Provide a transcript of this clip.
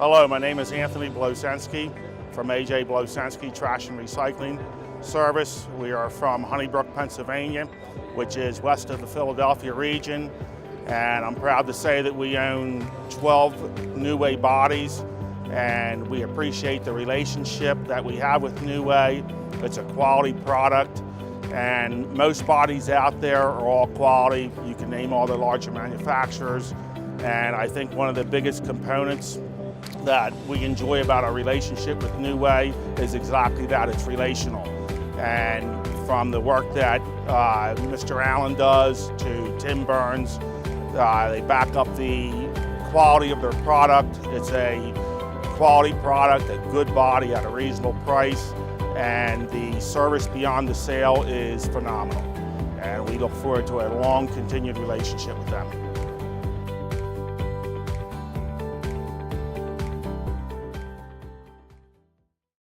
Hello, my name is Anthony Blosenski from AJ Blosenski Trash and Recycling Service. We are from Honeybrook, Pennsylvania, which is west of the Philadelphia region. And I'm proud to say that we own 12 New Way bodies, and we appreciate the relationship that we have with New Way. It's a quality product, and most bodies out there are all quality. You can name all the larger manufacturers, and I think one of the biggest components that we enjoy about our relationship with New Way is exactly that, it's relational. And from the work that Mr. Allen does to Tim Burns, they back up the quality of their product. It's a quality product, a good body at a reasonable price, and the service beyond the sale is phenomenal. And we look forward to a long continued relationship with them.